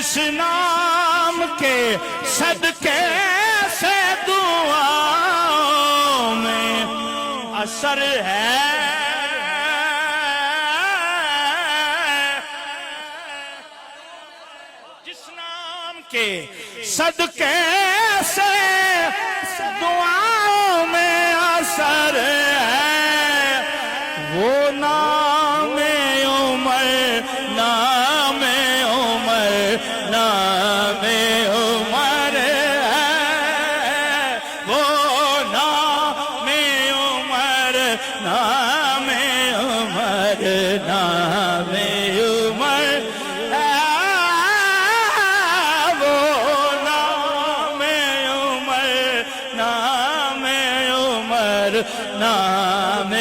جس نام کے صدقے سے دعاؤں میں اثر ہے، جس نام کے صدقے سے دعاؤں میں اثر ہے، وہ نام عمر، نام عمر، نام عمر ہے، وہ نام عمر، نام عمر، نام عمر ہے، وہ نام عمر، نام عمر، نام